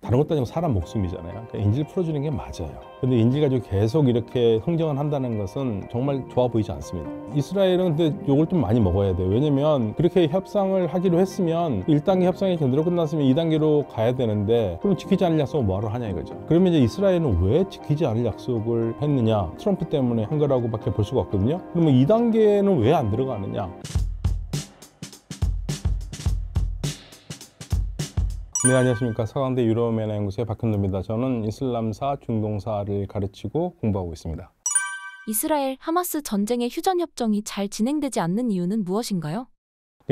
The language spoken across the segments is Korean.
다른 것도 아니고 사람 목숨이잖아요. 그러니까 인질 풀어주는 게 맞아요. 근데 인질 가지고 계속 이렇게 흥정을 한다는 것은 정말 좋아 보이지 않습니다. 이스라엘은 근데 요걸 좀 많이 먹어야 돼요. 왜냐면 그렇게 협상을 하기로 했으면 1단계 협상이 제대로 끝났으면 2단계로 가야 되는데, 그럼 지키지 않을 약속을 뭐하러 하냐 이거죠. 그러면 이제 이스라엘은 왜 지키지 않을 약속을 했느냐? 트럼프 때문에 한 거라고 밖에 볼 수가 없거든요. 그러면 2단계는 왜 안 들어가느냐? 네, 안녕하십니까. 서강대 유럽연구소의 박현도입니다. 저는 이슬람사, 중동사를 가르치고 공부하고 있습니다. 이스라엘 하마스 전쟁의 휴전협정이 잘 진행되지 않는 이유는 무엇인가요?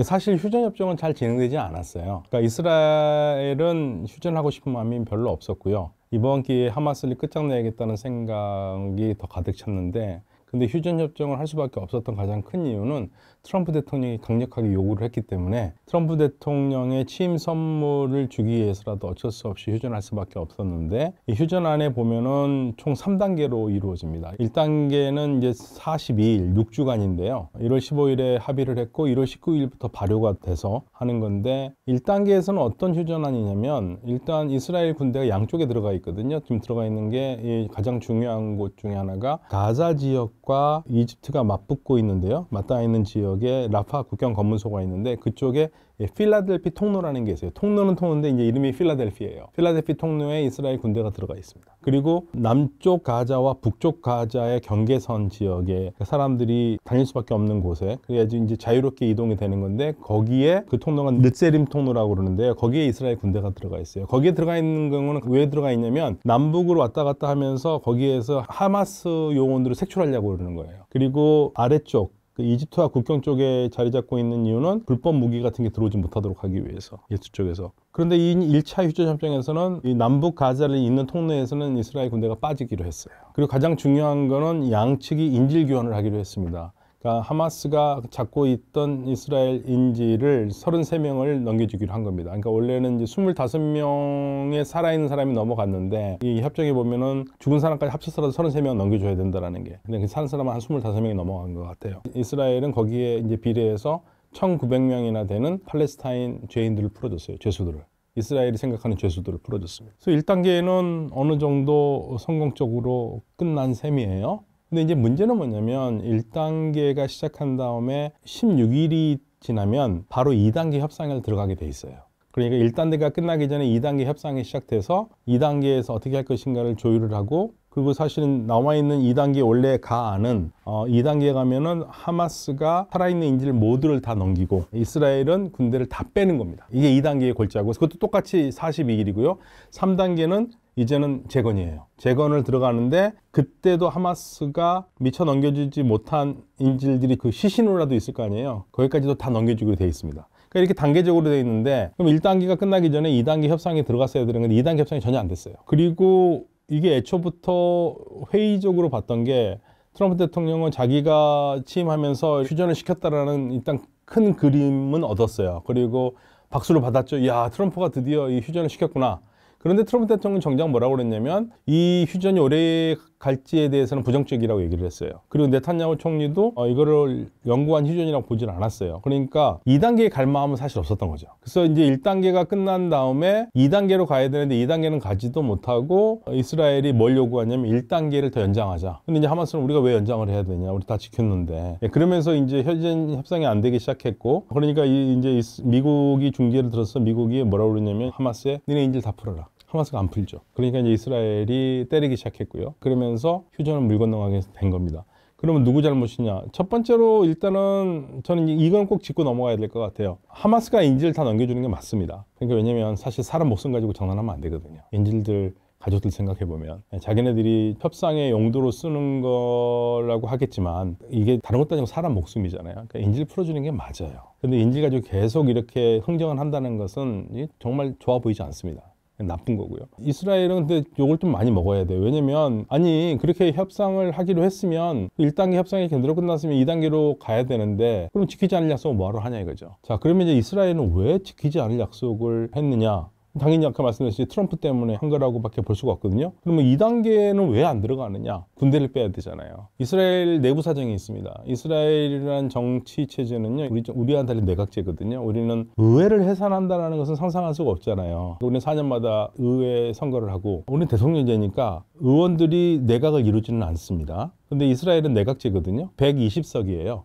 사실 휴전협정은 잘 진행되지 않았어요. 그러니까 이스라엘은 휴전하고 싶은 마음이 별로 없었고요. 이번 기회에 하마스를 끝장내야겠다는 생각이 더 가득 찼는데, 근데 휴전협정을 할 수밖에 없었던 가장 큰 이유는 트럼프 대통령이 강력하게 요구를 했기 때문에 트럼프 대통령의 취임 선물을 주기 위해서라도 어쩔 수 없이 휴전할 수밖에 없었는데, 이 휴전안에 보면은 총 3단계로 이루어집니다. 1단계는 이제 42일, 6주간인데요. 1월 15일에 합의를 했고 1월 19일부터 발효가 돼서 하는 건데, 1단계에서는 어떤 휴전안이냐면, 일단 이스라엘 군대가 양쪽에 들어가 있거든요. 지금 들어가 있는 게 가장 중요한 곳 중에 하나가 가자 지역과 이집트가 맞붙고 있는데요. 맞닿아 있는 지역에 라파 국경 검문소가 있는데, 그쪽에 필라델피 통로라는 게 있어요. 통로는 통로인데 이제 이름이 필라델피예요. 필라델피 통로에 이스라엘 군대가 들어가 있습니다. 그리고 남쪽 가자와 북쪽 가자의 경계선 지역에 사람들이 다닐 수밖에 없는 곳에, 그래야지 이제 자유롭게 이동이 되는 건데, 거기에 그 통로가 느세림 통로라고 그러는데요. 거기에 이스라엘 군대가 들어가 있어요. 거기에 들어가 있는 경우는 왜 들어가 있냐면, 남북으로 왔다 갔다 하면서 거기에서 하마스 요원들을 색출하려고 그러는 거예요. 그리고 아래쪽 이집트와 국경 쪽에 자리 잡고 있는 이유는 불법 무기 같은 게 들어오지 못하도록 하기 위해서, 이집트 쪽에서. 그런데 이 1차 휴전협정에서는 이 남북 가자를 잇는 통로에서는 이스라엘 군대가 빠지기로 했어요. 그리고 가장 중요한 거는 양측이 인질 교환을 하기로 했습니다. 그러니까 하마스가 잡고 있던 이스라엘 인질을 33명을 넘겨주기로 한 겁니다. 그러니까 원래는 이제 25명의 살아있는 사람이 넘어갔는데, 이 협정에 보면은 죽은 사람까지 합쳐서라도 33명 넘겨줘야 된다는 게. 근데 그 사는 사람은 한 25명이 넘어간 것 같아요. 이스라엘은 거기에 이제 비례해서 1900명이나 되는 팔레스타인 죄인들을 풀어줬어요. 죄수들을. 이스라엘이 생각하는 죄수들을 풀어줬습니다. 그래서 1단계는 어느 정도 성공적으로 끝난 셈이에요. 근데 이제 문제는 뭐냐면, 1단계가 시작한 다음에 16일이 지나면 바로 2단계 협상에 들어가게 돼 있어요. 그러니까 1단계가 끝나기 전에 2단계 협상이 시작돼서 2단계에서 어떻게 할 것인가를 조율을 하고, 그리고 사실은 나와 있는 2단계 원래 가안은 2단계에 가면은 하마스가 살아있는 인질 모두를 다 넘기고 이스라엘은 군대를 다 빼는 겁니다. 이게 2단계의 골자고, 그것도 똑같이 42일이고요. 3단계는 이제는 재건이에요. 재건을 들어가는데, 그때도 하마스가 미처 넘겨주지 못한 인질들이 그 시신으로라도 있을 거 아니에요. 거기까지도 다 넘겨주기로 되어 있습니다. 그러니까 이렇게 단계적으로 되어 있는데, 그럼 1단계가 끝나기 전에 2단계 협상에 들어갔어야 되는 건데 2단계 협상이 전혀 안 됐어요. 그리고 이게 애초부터 회의적으로 봤던 게, 트럼프 대통령은 자기가 취임하면서 휴전을 시켰다라는 일단 큰 그림은 얻었어요. 그리고 박수를 받았죠. 야, 트럼프가 드디어 이 휴전을 시켰구나. 그런데 트럼프 대통령은 정작 뭐라고 그랬냐면, 이 휴전이 오래 갈지에 대해서는 부정적이라고 얘기를 했어요. 그리고 네탄야후 총리도 이거를 영구한 휴전이라고 보질 않았어요. 그러니까 2단계에 갈 마음은 사실 없었던 거죠. 그래서 이제 1단계가 끝난 다음에 2단계로 가야 되는데 2단계는 가지도 못하고, 이스라엘이 뭘 요구하냐면 1단계를 더 연장하자. 근데 이제 하마스는 우리가 왜 연장을 해야 되냐, 우리 다 지켰는데. 그러면서 이제 휴전 협상이 안 되기 시작했고, 그러니까 이제 미국이 중재를 들어서 미국이 뭐라고 그러냐면, 하마스에 니네 인질 다 풀어라. 하마스가 안 풀죠. 그러니까 이제 이스라엘이 때리기 시작했고요. 그러면서 휴전을 물 건너가게 된 겁니다. 그러면 누구 잘못이냐? 첫 번째로 일단은 저는 이건 꼭 짚고 넘어가야 될 것 같아요. 하마스가 인질을 다 넘겨주는 게 맞습니다. 그러니까 왜냐면 사실 사람 목숨 가지고 장난하면 안 되거든요. 인질들 가족들 생각해보면 자기네들이 협상의 용도로 쓰는 거라고 하겠지만, 이게 다른 것도 아니고 사람 목숨이잖아요. 그러니까 인질 풀어주는 게 맞아요. 근데 인질 가지고 계속 이렇게 흥정을 한다는 것은 정말 좋아 보이지 않습니다. 나쁜 거고요. 이스라엘은 근데 요걸 좀 많이 먹어야 돼요. 왜냐면, 아니 그렇게 협상을 하기로 했으면 1단계 협상이 제대로 끝났으면 2단계로 가야 되는데, 그럼 지키지 않을 약속을 뭐하러 하냐 이거죠. 자, 그러면 이제 이스라엘은 왜 지키지 않을 약속을 했느냐? 당연히 아까 말씀드렸듯이 트럼프 때문에 한 거라고밖에 볼 수가 없거든요. 그러면 2단계는 왜 안 들어가느냐? 군대를 빼야 되잖아요. 이스라엘 내부 사정이 있습니다. 이스라엘이라는 정치 체제는요, 우리와는 달리 내각제거든요. 우리는 의회를 해산한다는 것은 상상할 수가 없잖아요. 우리는 4년마다 의회 선거를 하고, 우리는 대통령제니까 의원들이 내각을 이루지는 않습니다. 근데 이스라엘은 내각제거든요. 120석이에요.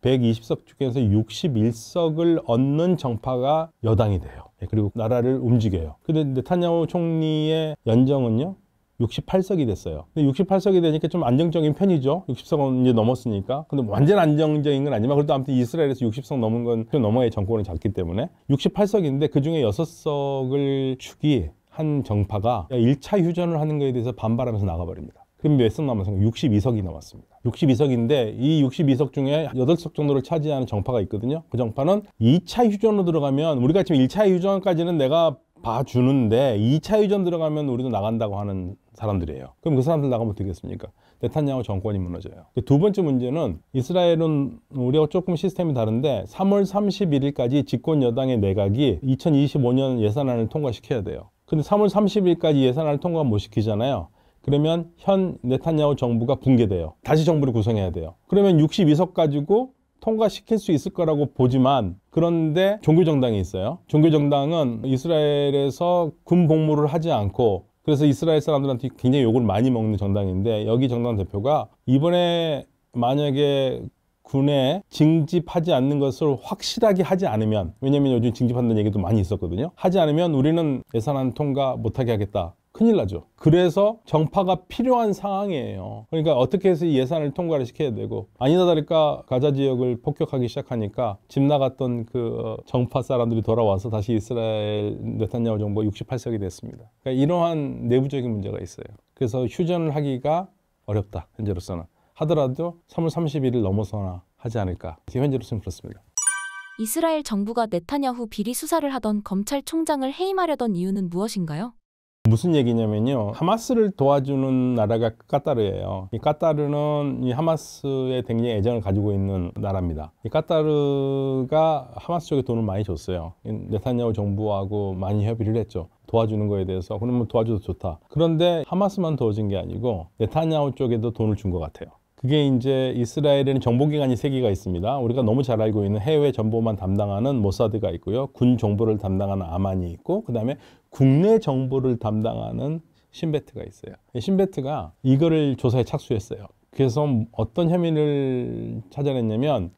120석 중에서 61석을 얻는 정파가 여당이 돼요. 그리고 나라를 움직여요. 근데 네타냐후 총리의 연정은요, 68석이 됐어요. 근데 68석이 되니까 좀 안정적인 편이죠. 60석은 이제 넘었으니까. 근데 완전 안정적인 건 아니지만, 그래도 아무튼 이스라엘에서 60석 넘은 건 좀 넘어야 정권을 잡기 때문에 68석인데 그 중에 6석을 주기 한 정파가 1차 휴전을 하는 거에 대해서 반발하면서 나가버립니다. 그럼 몇 석 남았어요? 62석이 남았습니다. 62석인데 이 62석 중에 8석 정도를 차지하는 정파가 있거든요. 그 정파는 2차 휴전으로 들어가면, 우리가 지금 1차 휴전까지는 내가 봐주는데 2차 휴전 들어가면 우리도 나간다고 하는 사람들이에요. 그럼 그 사람들 나가면 어떻게 겠습니까? 네타냐후 정권이 무너져요. 두 번째 문제는, 이스라엘은 우리하고 조금 시스템이 다른데 3월 31일까지 집권 여당의 내각이 2025년 예산안을 통과시켜야 돼요. 근데 3월 30일까지 예산안을 통과 못 시키잖아요. 그러면 현 네타냐후 정부가 붕괴돼요. 다시 정부를 구성해야 돼요. 그러면 62석 가지고 통과시킬 수 있을 거라고 보지만, 그런데 종교정당이 있어요. 종교정당은 이스라엘에서 군 복무를 하지 않고, 그래서 이스라엘 사람들한테 굉장히 욕을 많이 먹는 정당인데, 여기 정당 대표가 이번에 만약에 군에 징집하지 않는 것을 확실하게 하지 않으면, 왜냐면 요즘 징집한다는 얘기도 많이 있었거든요. 하지 않으면 우리는 예산안 통과 못하게 하겠다. 큰일 나죠. 그래서 정파가 필요한 상황이에요. 그러니까 어떻게 해서 이 예산을 통과를 시켜야 되고, 아니다 다를까 가자 지역을 폭격하기 시작하니까 집 나갔던 그 정파 사람들이 돌아와서 다시 이스라엘 네타냐후 정부가 68석이 됐습니다. 그러니까 이러한 내부적인 문제가 있어요. 그래서 휴전을 하기가 어렵다. 현재로서는. 하더라도 3월 30일을 넘어서나 하지 않을까. 현재로서는 그렇습니다. 이스라엘 정부가 네타냐후 비리 수사를 하던 검찰총장을 해임하려던 이유는 무엇인가요? 무슨 얘기냐면요, 하마스를 도와주는 나라가 카타르예요. 이 카타르는 이 하마스에 굉장히 애정을 가지고 있는 나라입니다. 이 카타르가 하마스 쪽에 돈을 많이 줬어요. 네타냐후 정부하고 많이 협의를 했죠. 도와주는 거에 대해서. 그러면 도와줘도 좋다. 그런데 하마스만 도와준 게 아니고 네타냐후 쪽에도 돈을 준 것 같아요. 그게 이제 이스라엘에는 정보기관이 3개가 있습니다. 우리가 너무 잘 알고 있는 해외 정보만 담당하는 모사드가 있고요. 군 정보를 담당하는 아만이 있고, 그 다음에 국내 정보를 담당하는 신베트가 있어요. 신베트가 이거를 조사에 착수했어요. 그래서 어떤 혐의를 찾아냈냐면,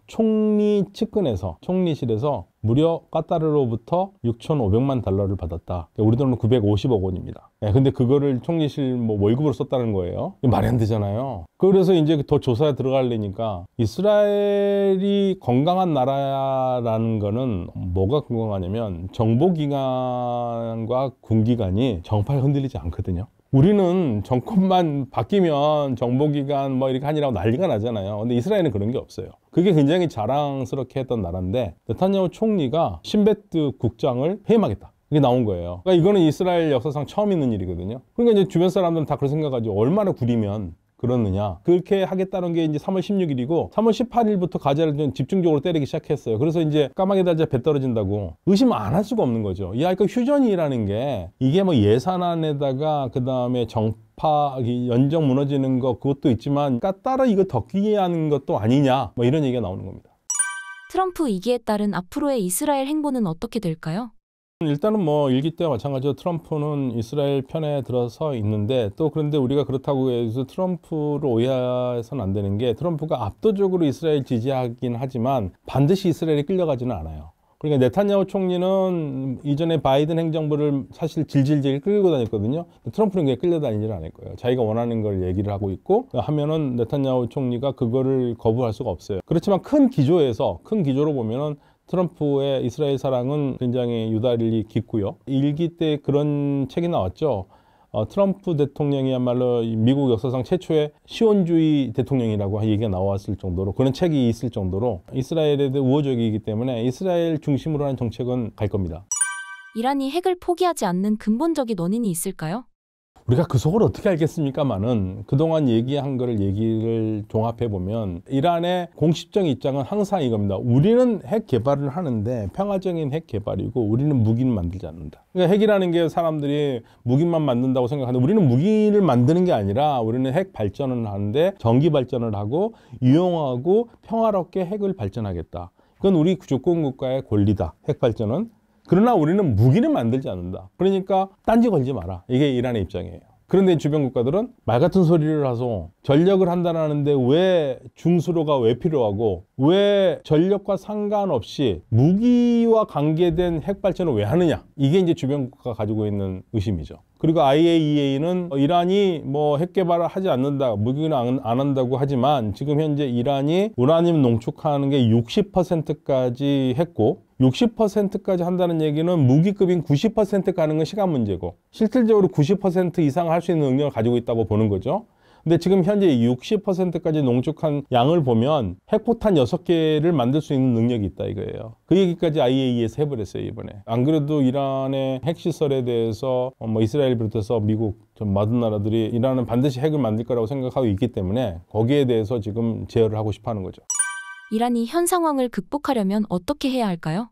총리 측근에서, 총리실에서 무려 카타르로부터 6,500만 달러를 받았다. 우리 돈으로 950억 원입니다. 근데 그거를 총리실 월급으로 썼다는 거예요. 말이 안 되잖아요. 그래서 이제 더 조사에 들어가려니까, 이스라엘이 건강한 나라라는 거는 뭐가 건강하냐면, 정보기관과 군기관이 정파에 흔들리지 않거든요. 우리는 정권만 바뀌면 정보기관 이렇게 하니라고 난리가 나잖아요. 근데 이스라엘은 그런 게 없어요. 그게 굉장히 자랑스럽게 했던 나라인데, 네타냐후 총리가 신베트 국장을 해임하겠다. 이게 나온 거예요. 그러니까 이거는 이스라엘 역사상 처음 있는 일이거든요. 그러니까 이제 주변 사람들은 다 그런 생각하죠. 얼마나 구리면 그렇느냐. 그렇게 하겠다는 게 이제 3월 16일이고 3월 18일부터 가자를 좀 집중적으로 때리기 시작했어요. 그래서 이제 까마귀 달자 배 떨어진다고 의심 안 할 수가 없는 거죠. 그러니까 휴전이라는 게 이게 예산안에다가 그다음에 정파 연정 무너지는 거 그것도 있지만 따라 이거 덮기 하는 것도 아니냐. 이런 얘기가 나오는 겁니다. 트럼프 2기에 따른 앞으로의 이스라엘 행보는 어떻게 될까요? 일단은 일기 때와 마찬가지로 트럼프는 이스라엘 편에 들어서 있는데, 또 그런데 우리가 그렇다고 해서 트럼프를 오해해서는 안 되는 게, 트럼프가 압도적으로 이스라엘 지지하긴 하지만 반드시 이스라엘에 끌려가지는 않아요. 그러니까 네타냐후 총리는 이전에 바이든 행정부를 사실 질질질 끌고 다녔거든요. 트럼프는 그게 끌려다니지는 않을 거예요. 자기가 원하는 걸 얘기를 하고 있고 하면은 네타냐후 총리가 그거를 거부할 수가 없어요. 그렇지만 큰 기조로 보면은 트럼프의 이스라엘 사랑은 굉장히 유달리 깊고요. 일기 때 그런 책이 나왔죠. 트럼프 대통령이야말로 미국 역사상 최초의 시온주의 대통령이라고 얘기가 나왔을 정도로, 그런 책이 있을 정도로 이스라엘에 대해 우호적이기 때문에 이스라엘 중심으로 하는 정책은 갈 겁니다. 이란이 핵을 포기하지 않는 근본적인 원인이 있을까요? 우리가 그 속을 어떻게 알겠습니까만은 그동안 얘기한 얘기를 종합해 보면 이란의 공식적인 입장은 항상 이겁니다. 우리는 핵 개발을 하는데 평화적인 핵 개발이고 우리는 무기는 만들지 않는다. 그러니까 핵이라는 게 사람들이 무기만 만든다고 생각하는데 우리는 무기를 만드는 게 아니라 우리는 핵 발전을 하는데 전기 발전을 하고 유용하고 평화롭게 핵을 발전하겠다. 그건 우리 주권 국가의 권리다. 핵 발전은. 그러나 우리는 무기는 만들지 않는다. 그러니까 딴지 걸지 마라. 이게 이란의 입장이에요. 그런데 주변 국가들은 말 같은 소리를 해서 전력을 한다는데 왜 중수로가 왜 필요하고 왜 전력과 상관없이 무기와 관계된 핵 발전을 왜 하느냐. 이게 이제 주변 국가가 가지고 있는 의심이죠. 그리고 IAEA는 이란이 뭐 핵 개발을 하지 않는다, 무기는 안 한다고 하지만 지금 현재 이란이 우라늄 농축하는 게 60%까지 했고 60%까지 한다는 얘기는 무기급인 90% 가는 건 시간 문제고 실질적으로 90% 이상 할 수 있는 능력을 가지고 있다고 보는 거죠. 근데 지금 현재 60%까지 농축한 양을 보면 핵포탄 6개를 만들 수 있는 능력이 있다 이거예요. 그 얘기까지 IAEA에서 해버렸어요 이번에. 안 그래도 이란의 핵시설에 대해서 뭐 이스라엘 비롯해서 미국 좀 많은 나라들이 이란은 반드시 핵을 만들 거라고 생각하고 있기 때문에 거기에 대해서 지금 제어를 하고 싶어 하는 거죠. 이란이 현 상황을 극복하려면 어떻게 해야 할까요?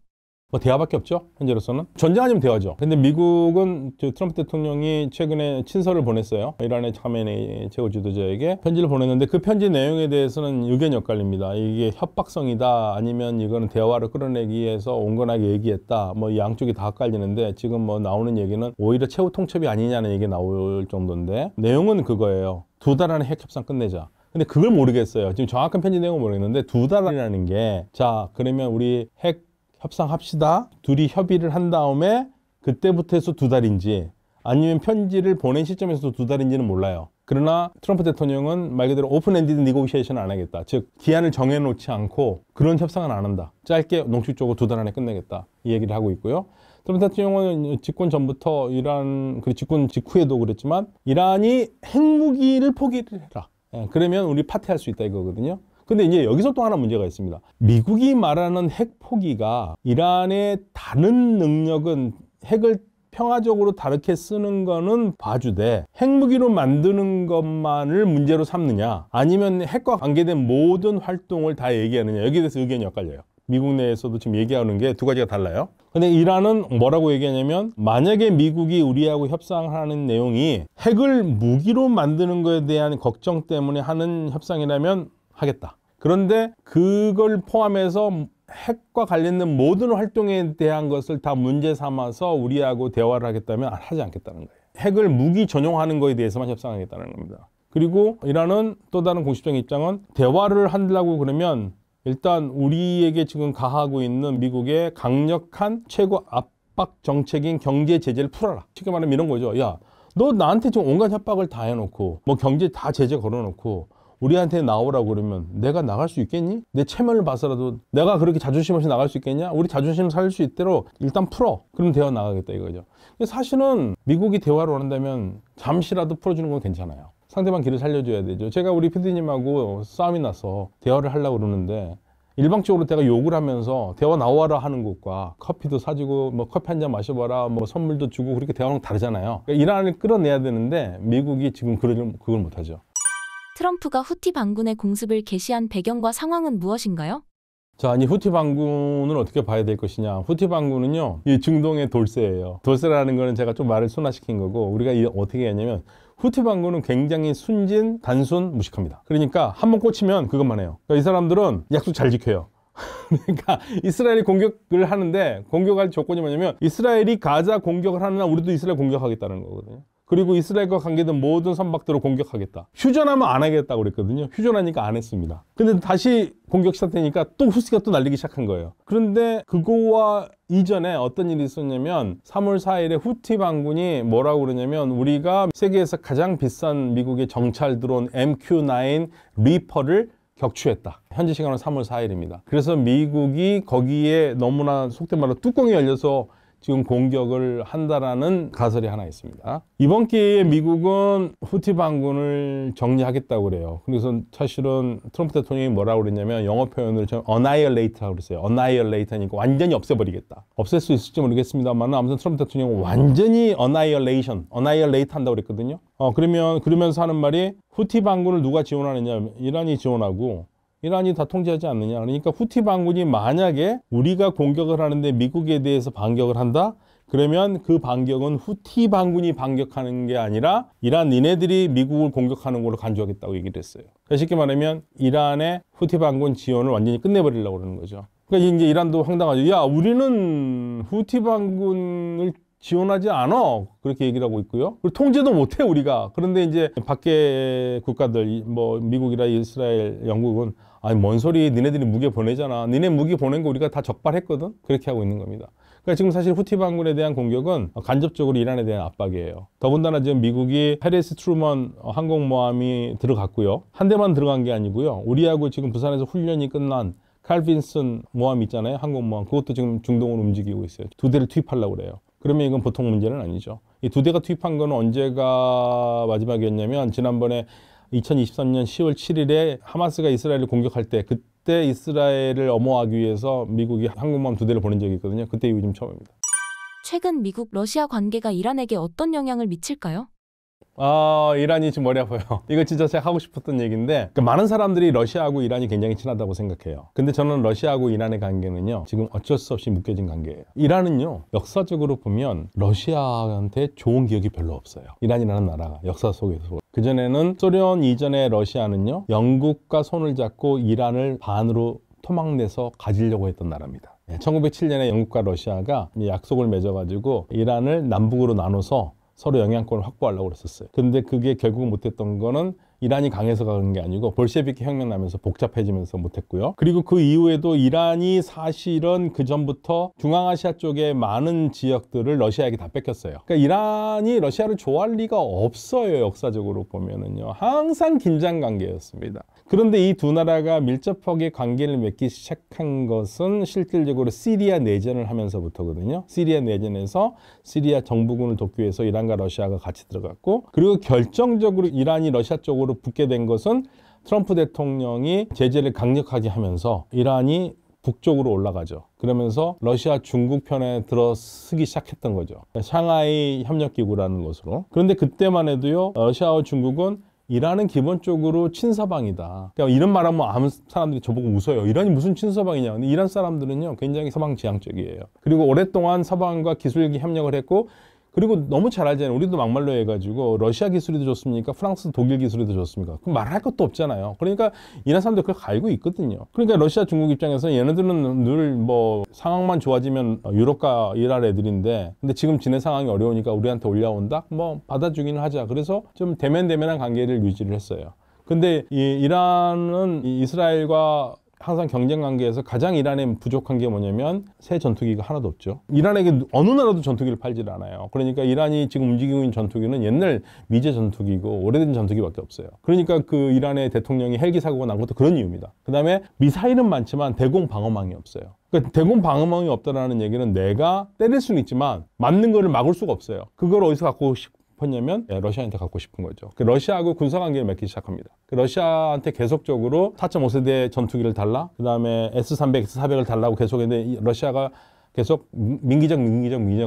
뭐 대화밖에 없죠. 현재로서는. 전쟁 아니면 대화죠. 근데 미국은 트럼프 대통령이 최근에 친서를 보냈어요. 이란의 카메네이 최고 지도자에게 편지를 보냈는데 그 편지 내용에 대해서는 의견이 엇갈립니다. 이게 협박성이다 아니면 이거는 대화를 끌어내기 위해서 온건하게 얘기했다. 뭐 양쪽이 다 엇갈리는데 지금 뭐 나오는 얘기는 오히려 최후 통첩이 아니냐는 얘기 나올 정도인데 내용은 그거예요. 2달 안에 핵 협상 끝내자. 근데 그걸 모르겠어요. 지금 정확한 편지 내용은 모르겠는데 2달이라는 게 자 그러면 우리 핵 협상합시다. 둘이 협의를 한 다음에 그때부터 해서 2달인지 아니면 편지를 보낸 시점에서도 2달인지는 몰라요. 그러나 트럼프 대통령은 말 그대로 오픈엔디드 니고시에이션을 안 하겠다. 즉 기한을 정해놓지 않고 그런 협상은 안 한다. 짧게 농축적으로 2달 안에 끝내겠다. 이 얘기를 하고 있고요. 트럼프 대통령은 집권 전부터 이란, 그리고 집권 직후에도 그랬지만 이란이 핵무기를 포기를 해라. 그러면 우리 파티할 수 있다 이거거든요. 근데 이제 여기서 또 하나 문제가 있습니다. 미국이 말하는 핵 포기가 이란의 다른 능력은 핵을 평화적으로 다르게 쓰는 거는 봐주되 핵무기로 만드는 것만을 문제로 삼느냐 아니면 핵과 관계된 모든 활동을 다 얘기하느냐 여기에 대해서 의견이 엇갈려요. 미국 내에서도 지금 얘기하는 게 2가지가 달라요. 근데 이란은 뭐라고 얘기하냐면 만약에 미국이 우리하고 협상하는 내용이 핵을 무기로 만드는 것에 대한 걱정 때문에 하는 협상이라면 하겠다. 그런데 그걸 포함해서 핵과 관련된 모든 활동에 대한 것을 다 문제 삼아서 우리하고 대화를 하겠다면 하지 않겠다는 거예요. 핵을 무기 전용하는 거에 대해서만 협상하겠다는 겁니다. 그리고 이란은 또 다른 공식적인 입장은 대화를 하려고 그러면 일단 우리에게 지금 가하고 있는 미국의 강력한 최고 압박 정책인 경제 제재를 풀어라. 쉽게 말하면 이런 거죠. 야, 너 나한테 지금 온갖 협박을 다 해놓고 뭐 경제 다 제재 걸어놓고 우리한테 나오라고 그러면 내가 나갈 수 있겠니? 내 체면을 봐서라도 내가 그렇게 자존심 없이 나갈 수 있겠냐? 우리 자존심 살릴 수 있도록 일단 풀어. 그럼 대화 나가겠다 이거죠. 사실은 미국이 대화를 원한다면 잠시라도 풀어주는 건 괜찮아요. 상대방 길을 살려줘야 되죠. 제가 우리 PD님하고 싸움이 나서 대화를 하려고 그러는데 일방적으로 내가 욕을 하면서 대화 나와라 하는 것과 커피도 사주고 뭐 커피 한 잔 마셔봐라 뭐 선물도 주고 그렇게 대화는 다르잖아요. 그러니까 이란을 끌어내야 되는데 미국이 지금 그걸 못하죠. 트럼프가 후티 반군의 공습을 개시한 배경과 상황은 무엇인가요? 자, 이 후티 반군을 어떻게 봐야 될 것이냐. 후티 반군은요, 이 중동의 돌쇠예요. 돌쇠라는 거는 제가 좀 말을 순화시킨 거고, 우리가 어떻게 했냐면, 후티 반군은 굉장히 순진, 단순, 무식합니다. 그러니까 한 번 꽂히면 그것만 해요. 그러니까 이 사람들은 약속 잘 지켜요. 그러니까 이스라엘이 공격을 하는데 공격할 조건이 뭐냐면 이스라엘이 가자 공격을 하는 날 우리도 이스라엘 공격하겠다는 거거든요. 그리고 이스라엘과 관계된 모든 선박들을 공격하겠다. 휴전하면 안 하겠다고 그랬거든요. 휴전하니까 안 했습니다. 근데 다시 공격 시작되니까 또 후스가 또 날리기 시작한 거예요. 그런데 그거와 이전에 어떤 일이 있었냐면 3월 4일에 후티 반군이 뭐라고 그러냐면 우리가 세계에서 가장 비싼 미국의 정찰 드론 MQ-9 리퍼를 격추했다. 현지 시간으로 3월 4일입니다. 그래서 미국이 거기에 너무나 속된 말로 뚜껑이 열려서 지금 공격을 한다라는 가설이 하나 있습니다. 이번 기회에 미국은 후티 반군을 정리하겠다고 그래요. 그래서 사실은 트럼프 대통령이 뭐라고 그랬냐면 영어 표현을 좀 annihilate라고 그랬어요. annihilate니까 완전히 없애버리겠다. 없앨 수 있을지 모르겠습니다만 아무튼 트럼프 대통령은 완전히 annihilate 한다고 그랬거든요. 그러면서 하는 말이 후티 반군을 누가 지원하느냐? 이란이 지원하고 이란이 다 통제하지 않느냐. 그러니까 후티 반군이 만약에 우리가 공격을 하는데 미국에 대해서 반격을 한다? 그러면 그 반격은 후티 반군이 반격하는 게 아니라 이란 니네들이 미국을 공격하는 걸로 간주하겠다고 얘기를 했어요. 그러니까 쉽게 말하면 이란의 후티 반군 지원을 완전히 끝내버리려고 그러는 거죠. 그러니까 이제 이란도 황당하죠. 야, 우리는 후티 반군을 지원하지 않아. 그렇게 얘기를 하고 있고요. 그리고 통제도 못해 우리가. 그런데 이제 밖에 국가들 뭐 미국이라 이스라엘, 영국은 아니 뭔 소리 니네들이 무기 보내잖아. 니네 무기 보낸 거 우리가 다 적발했거든. 그렇게 하고 있는 겁니다. 그러니까 지금 사실 후티 반군에 대한 공격은 간접적으로 이란에 대한 압박이에요. 더군다나 지금 미국이 해리스 트루먼 항공모함이 들어갔고요. 한 대만 들어간 게 아니고요. 우리하고 지금 부산에서 훈련이 끝난 칼 빈슨 모함 있잖아요. 항공모함. 그것도 지금 중동으로 움직이고 있어요. 2대를 투입하려고 그래요. 그러면 이건 보통 문제는 아니죠. 이 2대가 투입한 건 언제가 마지막이었냐면 지난번에 2023년 10월 7일에 하마스가 이스라엘을 공격할 때 그때 이스라엘을 엄호하기 위해서 미국이 항공모함 2대를 보낸 적이 있거든요. 그때 이후 지금 처음입니다. 최근 미국 러시아 관계가 이란에게 어떤 영향을 미칠까요? 이란이 지금 머리 아파요. 이거 진짜 제가 하고 싶었던 얘기인데 많은 사람들이 러시아하고 이란이 굉장히 친하다고 생각해요. 근데 저는 러시아하고 이란의 관계는요 지금 어쩔 수 없이 묶여진 관계예요. 이란은요 역사적으로 보면 러시아한테 좋은 기억이 별로 없어요. 이란이라는 나라가 역사 속에서. 그전에는 소련 이전의 러시아는요 영국과 손을 잡고 이란을 반으로 토막내서 가지려고 했던 나라입니다. 1907년에 영국과 러시아가 약속을 맺어가지고 이란을 남북으로 나눠서 서로 영향권을 확보하려고 그랬었어요. 근데 그게 결국 못했던 거는 이란이 강해서 간 게 아니고 볼셰비키 혁명 나면서 복잡해지면서 못했고요. 그리고 그 이후에도 이란이 사실은 그 전부터 중앙아시아 쪽에 많은 지역들을 러시아에게 다 뺏겼어요. 그러니까 이란이 러시아를 좋아할 리가 없어요. 역사적으로 보면은요. 항상 긴장 관계였습니다. 그런데 이 두 나라가 밀접하게 관계를 맺기 시작한 것은 실질적으로 시리아 내전을 하면서부터거든요. 시리아 내전에서 시리아 정부군을 돕기 위해서 이란과 러시아가 같이 들어갔고 그리고 결정적으로 이란이 러시아 쪽으로 붙게 된 것은 트럼프 대통령이 제재를 강력하게 하면서 이란이 북쪽으로 올라가죠. 그러면서 러시아 중국 편에 들어서기 시작했던 거죠. 샹하이 협력기구라는 것으로. 그런데 그때만 해도요. 러시아와 중국은 이란은 기본적으로 친서방이다. 그러니까 이런 말하면 아무 사람들이 저보고 웃어요. 이란이 무슨 친서방이냐. 근데 이란 사람들은요. 굉장히 서방 지향적이에요. 그리고 오랫동안 서방과 기술 협력을 했고 그리고 너무 잘 알잖아요. 우리도 막말로 해가지고 러시아 기술이 더 좋습니까? 프랑스, 독일 기술이 더 좋습니까? 그럼 말할 것도 없잖아요. 그러니까 이란 사람들 그걸 알고 있거든요. 그러니까 러시아, 중국 입장에서 얘네들은 늘 뭐 상황만 좋아지면 유럽과 이란 애들인데 근데 지금 지네 상황이 어려우니까 우리한테 올라온다? 뭐 받아주기는 하자. 그래서 좀 대면대면한 관계를 유지를 했어요. 근데 이란은 이스라엘과 항상 경쟁 관계에서 가장 이란에 부족한 게 뭐냐면 새 전투기가 하나도 없죠. 이란에게 어느 나라도 전투기를 팔질 않아요. 그러니까 이란이 지금 움직이고 있는 전투기는 옛날 미제 전투기고 오래된 전투기밖에 없어요. 그러니까 그 이란의 대통령이 헬기 사고가 난 것도 그런 이유입니다. 그 다음에 미사일은 많지만 대공 방어망이 없어요. 그러니까 대공 방어망이 없다라는 얘기는 내가 때릴 수는 있지만 맞는 거를 막을 수가 없어요. 그걸 어디서 갖고 싶었냐면 러시아한테 갖고 싶은 거죠. 러시아하고 군사관계를 맺기 시작합니다. 러시아한테 계속적으로 4.5세대 전투기를 달라, 그 다음에 S-300, S-400을 달라고 계속 했는데 러시아가 계속 민기적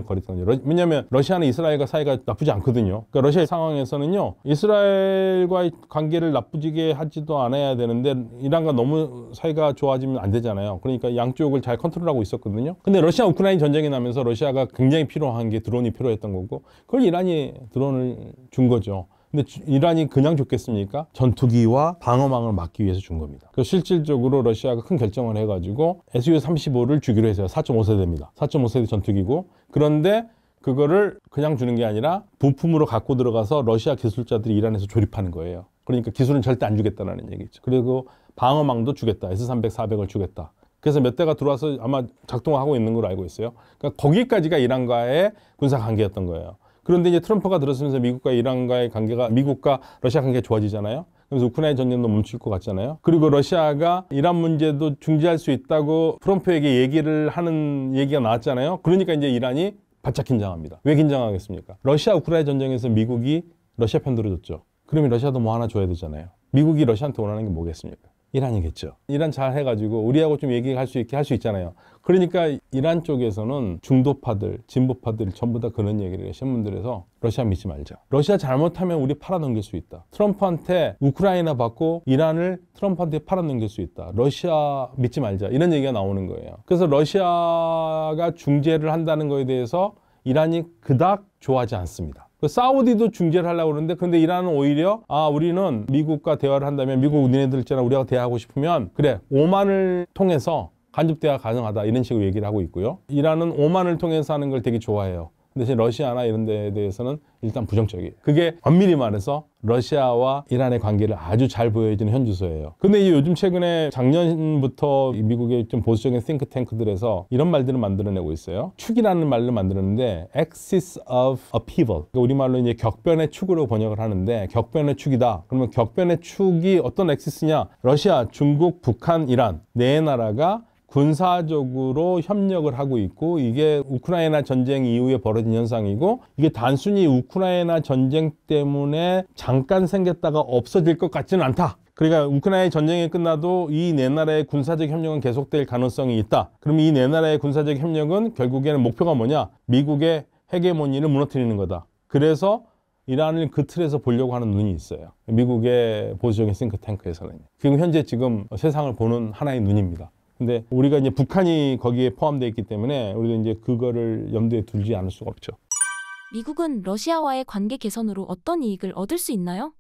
거리거든요. 왜냐하면 러시아는 이스라엘과 사이가 나쁘지 않거든요. 그러니까 러시아 상황에서는요, 이스라엘과의 관계를 나쁘게 하지도 않아야 되는데 이란과 너무 사이가 좋아지면 안 되잖아요. 그러니까 양쪽을 잘 컨트롤하고 있었거든요. 근데 러시아 우크라이나 전쟁이 나면서 러시아가 굉장히 필요한 게 드론이 필요했던 거고 그걸 이란이 드론을 준 거죠. 근데 이란이 그냥 줬겠습니까? 전투기와 방어망을 막기 위해서 준 겁니다. 그래서 실질적으로 러시아가 큰 결정을 해가지고 SU-35를 주기로 했어요. 4.5세대입니다. 4.5세대 전투기고 그런데 그거를 그냥 주는 게 아니라 부품으로 갖고 들어가서 러시아 기술자들이 이란에서 조립하는 거예요. 그러니까 기술은 절대 안 주겠다는 얘기죠. 그리고 방어망도 주겠다. S-300, 400을 주겠다. 그래서 몇 대가 들어와서 아마 작동하고 있는 걸로 알고 있어요. 그러니까 거기까지가 이란과의 군사 관계였던 거예요. 그런데 이제 트럼프가 들어서면서 미국과 이란과의 관계가, 미국과 러시아 관계가 좋아지잖아요. 그래서 우크라이나 전쟁도 멈출 것 같잖아요. 그리고 러시아가 이란 문제도 중지할 수 있다고 트럼프에게 얘기를 하는 얘기가 나왔잖아요. 그러니까 이제 이란이 바짝 긴장합니다. 왜 긴장하겠습니까? 러시아 우크라이나 전쟁에서 미국이 러시아 편 들어줬죠. 그러면 러시아도 뭐 하나 줘야 되잖아요. 미국이 러시아한테 원하는 게 뭐겠습니까? 이란이겠죠. 이란 잘 해가지고 우리하고 좀 얘기할 수 있게 할 수 있잖아요. 그러니까 이란 쪽에서는 중도파들, 진보파들 전부 다 그런 얘기를 해요. 신문들에서 러시아 믿지 말자. 러시아 잘못하면 우리 팔아넘길 수 있다. 트럼프한테 우크라이나 받고 이란을 트럼프한테 팔아넘길 수 있다. 러시아 믿지 말자. 이런 얘기가 나오는 거예요. 그래서 러시아가 중재를 한다는 거에 대해서 이란이 그닥 좋아하지 않습니다. 사우디도 중재를 하려고 그러는데 근데 이란은 오히려 우리는 미국과 대화를 한다면 미국 니네들 있잖아 우리하고 대화하고 싶으면 그래 오만을 통해서 간접 대화 가능하다 이런 식으로 얘기를 하고 있고요. 이란은 오만을 통해서 하는 걸 되게 좋아해요. 근데 러시아나 이런 데에 대해서는 일단 부정적이에요. 그게 엄밀히 말해서 러시아와 이란의 관계를 아주 잘 보여주는 현주소예요. 근데 요즘 최근에 작년부터 미국의 좀 보수적인 싱크탱크들에서 이런 말들을 만들어내고 있어요. 축이라는 말을 만들었는데 axis of upheaval. 그러니까 우리말로 이제 격변의 축으로 번역을 하는데 격변의 축이다. 그러면 격변의 축이 어떤 엑시스냐? 러시아, 중국, 북한, 이란 네 나라가 군사적으로 협력을 하고 있고 이게 우크라이나 전쟁 이후에 벌어진 현상이고 이게 단순히 우크라이나 전쟁 때문에 잠깐 생겼다가 없어질 것 같지는 않다. 그러니까 우크라이나 전쟁이 끝나도 이 네 나라의 군사적 협력은 계속될 가능성이 있다. 그럼 이 네 나라의 군사적 협력은 결국에는 목표가 뭐냐? 미국의 헤게모니를 무너뜨리는 거다. 그래서 이란을 그 틀에서 보려고 하는 눈이 있어요. 미국의 보수적인 싱크탱크에서는. 지금 현재 지금 세상을 보는 하나의 눈입니다. 근데 우리가 이제 북한이 거기에 포함되어 있기 때문에 우리도 이제 그거를 염두에 두지 않을 수가 없죠. 미국은 러시아와의 관계 개선으로 어떤 이익을 얻을 수 있나요?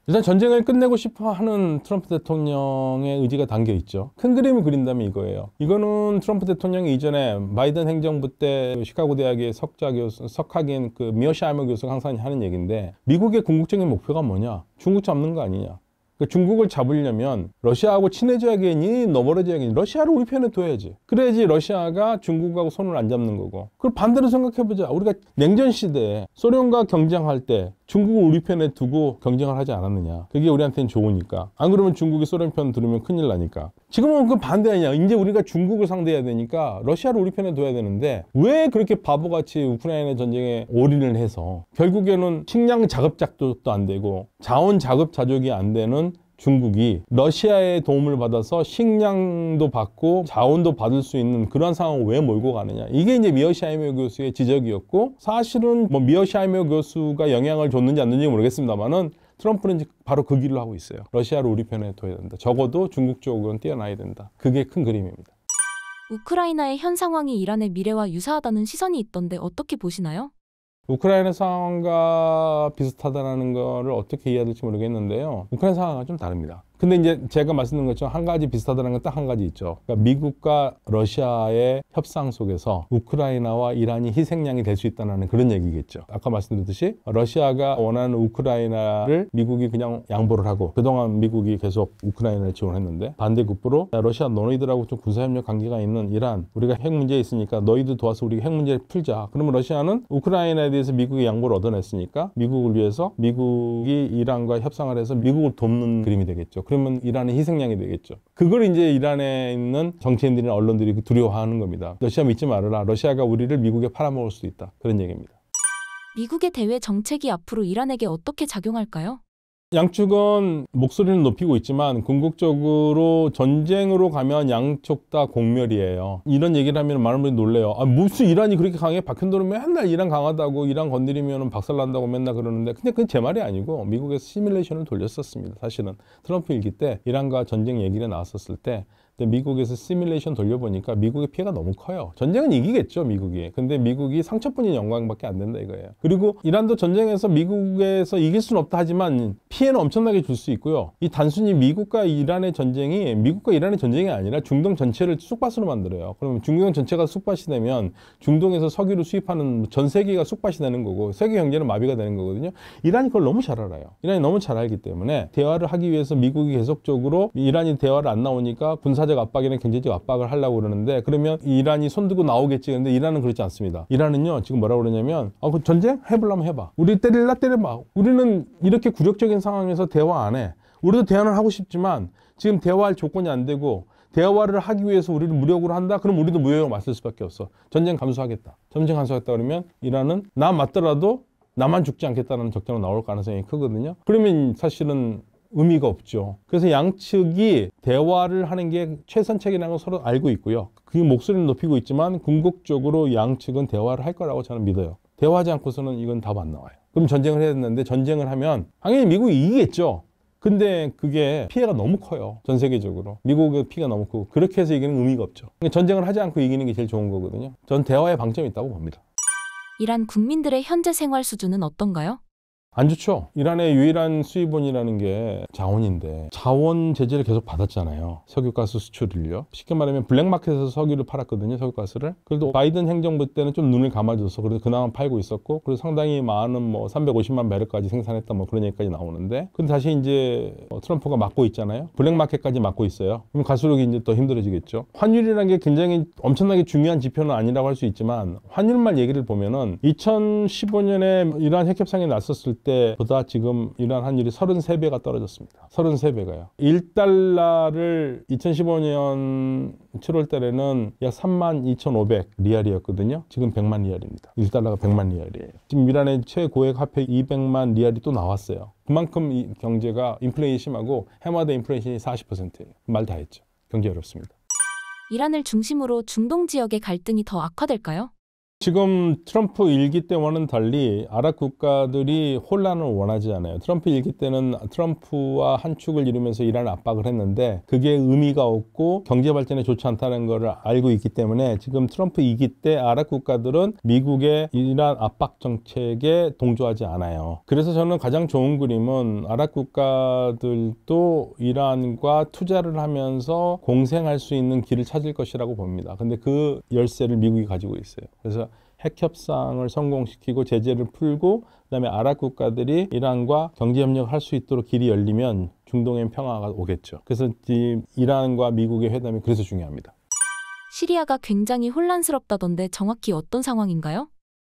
일단 전쟁을 끝내고 싶어 하는 트럼프 대통령의 의지가 담겨 있죠. 큰 그림을 그린다면 이거예요. 이거는 트럼프 대통령이 이전에 바이든 행정부 때 시카고 대학의 석학인 그 미어샤이머 교수가 항상 하는 얘기인데 미국의 궁극적인 목표가 뭐냐? 중국 잡는 거 아니냐? 그러니까 중국을 잡으려면 러시아하고 친해져야겠니? 너멀어져야겠니? 러시아를 우리 편에 둬야지. 그래야지 러시아가 중국하고 손을 안 잡는 거고. 그걸 반대로 생각해보자. 우리가 냉전 시대에 소련과 경쟁할 때 중국을 우리 편에 두고 경쟁을 하지 않았느냐. 그게 우리한테는 좋으니까. 안 그러면 중국이 소련 편 들으면 큰일 나니까. 지금은 그 반대 아니냐. 이제 우리가 중국을 상대해야 되니까 러시아를 우리 편에 둬야 되는데 왜 그렇게 바보같이 우크라이나 전쟁에 올인을 해서 결국에는 식량 자급자족도 안 되고 자원 자급자족이 안 되는 중국이 러시아의 도움을 받아서 식량도 받고 자원도 받을 수 있는 그런 상황을 왜 몰고 가느냐. 이게 이제 미어샤이머 교수의 지적이었고 사실은 뭐 미어샤이머 교수가 영향을 줬는지 안 줬는지 모르겠습니다만은 트럼프는 바로 그 길로 하고 있어요. 러시아를 우리 편에 둬야 된다. 적어도 중국 쪽은 뛰어나야 된다. 그게 큰 그림입니다. 우크라이나의 현 상황이 이란의 미래와 유사하다는 시선이 있던데 어떻게 보시나요? 우크라이나 상황과 비슷하다는 거를 어떻게 이해해야 될지 모르겠는데요. 우크라이나 상황은 좀 다릅니다. 근데 이제 제가 말씀드린 것처럼 한 가지 비슷하다는 건 딱 한 가지 있죠. 그러니까 미국과 러시아의 협상 속에서 우크라이나와 이란이 희생양이 될 수 있다는 그런 얘기겠죠. 아까 말씀드렸듯이 러시아가 원하는 우크라이나를 미국이 그냥 양보를 하고 그동안 미국이 계속 우크라이나를 지원했는데 반대급부로 러시아 너희들하고 좀 군사협력 관계가 있는 이란 우리가 핵 문제에 있으니까 너희들 도와서 우리가 핵 문제를 풀자. 그러면 러시아는 우크라이나에 대해서 미국의 양보를 얻어냈으니까 미국을 위해서 미국이 이란과 협상을 해서 미국을 돕는 그림이 되겠죠. 그러면 이란의 희생양이 되겠죠. 그걸 이제 이란에 있는 정치인들이나 언론들이 두려워하는 겁니다. 러시아 믿지 말아라. 러시아가 우리를 미국에 팔아먹을 수도 있다. 그런 얘기입니다. 미국의 대외 정책이 앞으로 이란에게 어떻게 작용할까요? 양측은 목소리는 높이고 있지만 궁극적으로 전쟁으로 가면 양쪽 다 공멸이에요. 이런 얘기를 하면 많은 분들이 놀래요. 무슨 이란이 그렇게 강해? 박현도는 맨날 이란 강하다고 이란 건드리면 박살난다고 맨날 그러는데 근데 그건 제 말이 아니고 미국에서 시뮬레이션을 돌렸었습니다. 사실은 트럼프 일기 때 이란과 전쟁 얘기가 나왔었을 때 미국에서 시뮬레이션 돌려보니까 미국의 피해가 너무 커요. 전쟁은 이기겠죠, 미국이. 근데 미국이 상처뿐인 영광밖에 안 된다 이거예요. 그리고 이란도 전쟁에서 미국에서 이길 수는 없다 하지만 피해는 엄청나게 줄 수 있고요. 이 단순히 미국과 이란의 전쟁이 미국과 이란의 전쟁이 아니라 중동 전체를 쑥밭으로 만들어요. 그러면 중동 전체가 쑥밭이 되면 중동에서 석유를 수입하는 전 세계가 쑥밭이 되는 거고 세계 경제는 마비가 되는 거거든요. 이란이 그걸 너무 잘 알아요. 이란이 너무 잘 알기 때문에 대화를 하기 위해서 미국이 계속적으로 이란이 대화를 안 나오니까 군사적 압박이나 경제적 압박을 하려고 그러는데 그러면 이란이 손들고 나오겠지. 근데 이란은 그렇지 않습니다. 이란은요 지금 뭐라고 그러냐면 그 전쟁 해보려면 해봐. 우리 때려봐. 우리는 이렇게 굴욕적인 상황에서 대화 안 해. 우리도 대화를 하고 싶지만 지금 대화할 조건이 안 되고 대화를 하기 위해서 우리를 무력으로 한다? 그럼 우리도 무역에 맞설 수밖에 없어. 전쟁 감수하겠다. 전쟁 감수하겠다 그러면 이란은 나 맞더라도 나만 죽지 않겠다는 적정으로 나올 가능성이 크거든요. 그러면 사실은 의미가 없죠. 그래서 양측이 대화를 하는 게 최선책이라는 걸 서로 알고 있고요. 그 목소리를 높이고 있지만 궁극적으로 양측은 대화를 할 거라고 저는 믿어요. 대화하지 않고서는 이건 답 안 나와요. 그럼 전쟁을 해야 되는데 전쟁을 하면 당연히 미국이 이기겠죠. 근데 그게 피해가 너무 커요. 전 세계적으로. 미국의 피해가 너무 크고 그렇게 해서 이기는 의미가 없죠. 전쟁을 하지 않고 이기는 게 제일 좋은 거거든요. 전 대화에 방점이 있다고 봅니다. 이란 국민들의 현재 생활 수준은 어떤가요? 안 좋죠. 이란의 유일한 수입원이라는 게 자원인데 자원 제재를 계속 받았잖아요. 석유가스 수출을요. 쉽게 말하면 블랙마켓에서 석유를 팔았거든요. 석유가스를. 그래도 바이든 행정부 때는 좀 눈을 감아줘서 그래서 그나마 팔고 있었고 그래서 상당히 많은 350만 배럴까지 생산했다 그런 얘기까지 나오는데 근데 다시 이제 트럼프가 막고 있잖아요. 블랙마켓까지 막고 있어요. 그럼 갈수록 이제 더 힘들어지겠죠. 환율이라는 게 굉장히 엄청나게 중요한 지표는 아니라고 할 수 있지만 환율만 얘기를 보면은 2015년에 이란 핵협상이 났었을 때보다 지금 이란 환율이 33배가 떨어졌습니다. 33배가요. 1달러를 2015년 7월 달에는 약 32,500 리알이었거든요. 지금 100만 리알입니다. 1달러가 100만 리알이에요. 지금 이란의 최고액 화폐 200만 리알이 또 나왔어요. 그만큼 이 경제가 인플레이션이 심하고 해마다 인플레이션이 40%예요. 말 다 했죠. 경제 어렵습니다. 이란을 중심으로 중동 지역의 갈등이 더 악화될까요? 지금 트럼프 1기 때와는 달리 아랍 국가들이 혼란을 원하지 않아요. 트럼프 1기 때는 트럼프와 한 축을 이루면서 이란을 압박을 했는데 그게 의미가 없고 경제 발전에 좋지 않다는 것을 알고 있기 때문에 지금 트럼프 2기 때 아랍 국가들은 미국의 이란 압박 정책에 동조하지 않아요. 그래서 저는 가장 좋은 그림은 아랍 국가들도 이란과 투자를 하면서 공생할 수 있는 길을 찾을 것이라고 봅니다. 근데 그 열쇠를 미국이 가지고 있어요. 그래서 핵협상을 성공시키고 제재를 풀고 그다음에 아랍 국가들이 이란과 경제협력을 할 수 있도록 길이 열리면 중동엔 평화가 오겠죠. 그래서 이란과 미국의 회담이 그래서 중요합니다. 시리아가 굉장히 혼란스럽다던데 정확히 어떤 상황인가요?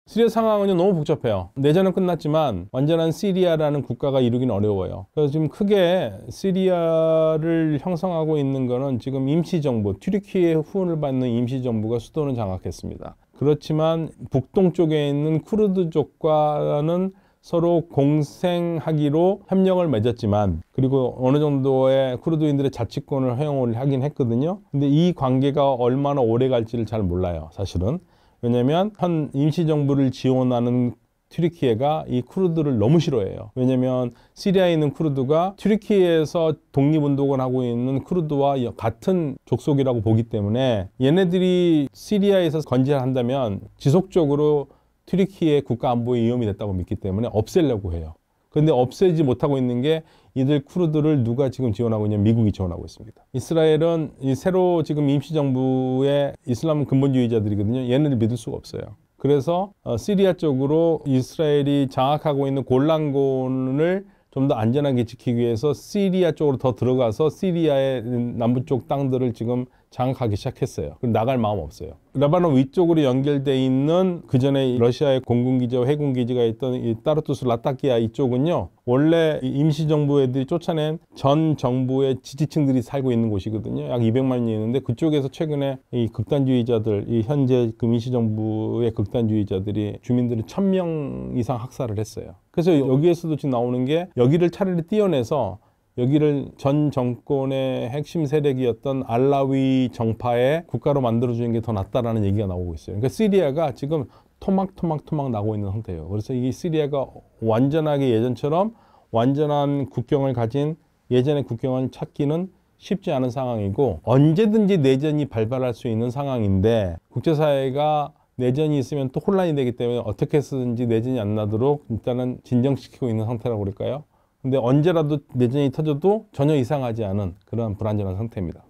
시리아 상황은 너무 복잡해요. 내전은 끝났지만 완전한 시리아라는 국가가 이루기는 어려워요. 그래서 지금 크게 시리아를 형성하고 있는 거는 지금 임시정부, 튀르키예의 후원을 받는 임시정부가 수도는 장악했습니다. 그렇지만 북동쪽에 있는 쿠르드족과는 서로 공생하기로 협력을 맺었지만 그리고 어느 정도의 쿠르드인들의 자치권을 허용을 하긴 했거든요. 근데 이 관계가 얼마나 오래 갈지를 잘 몰라요, 사실은. 왜냐하면 현 임시정부를 지원하는 튀르키예가 이 쿠르드를 너무 싫어해요. 왜냐하면 시리아에 있는 쿠르드가 튀르키예에서 독립운동을 하고 있는 쿠르드와 같은 족속이라고 보기 때문에 얘네들이 시리아에서 건재한다면 지속적으로 튀르키예 국가 안보에 위험이 됐다고 믿기 때문에 없애려고 해요. 그런데 없애지 못하고 있는 게 이들 쿠르드를 누가 지금 지원하고 있냐면 미국이 지원하고 있습니다. 이스라엘은 이 새로 지금 임시정부의 이슬람 근본주의자들이거든요. 얘네를 믿을 수가 없어요. 그래서 시리아 쪽으로 이스라엘이 장악하고 있는 골란군을 좀 더 안전하게 지키기 위해서 시리아 쪽으로 더 들어가서 시리아의 남부 쪽 땅들을 지금 장악하기 시작했어요. 나갈 마음 없어요. 레바논 위쪽으로 연결돼 있는 그전에 러시아의 공군기지와 해군기지가 있던 이 따르투스 라타키아 이쪽은요. 원래 임시정부 애들이 쫓아낸 전 정부의 지지층들이 살고 있는 곳이거든요. 약 200만이 있는데 그쪽에서 최근에 이 극단주의자들, 이 현재 그 임시정부의 극단주의자들이 주민들을 1,000명 이상 학살을 했어요. 그래서 여기에서도 지금 나오는 게 여기를 차라리 떼어내서 여기를 전 정권의 핵심 세력이었던 알라위 정파의 국가로 만들어주는 게 더 낫다라는 얘기가 나오고 있어요. 그러니까 시리아가 지금 토막 나고 있는 상태예요. 그래서 이 시리아가 완전하게 예전처럼 완전한 국경을 가진 예전의 국경을 찾기는 쉽지 않은 상황이고 언제든지 내전이 발발할 수 있는 상황인데 국제사회가 내전이 있으면 또 혼란이 되기 때문에 어떻게 해서든지 내전이 안 나도록 일단은 진정시키고 있는 상태라고 그럴까요? 근데 언제라도 내전이 터져도 전혀 이상하지 않은 그런 불안정한 상태입니다.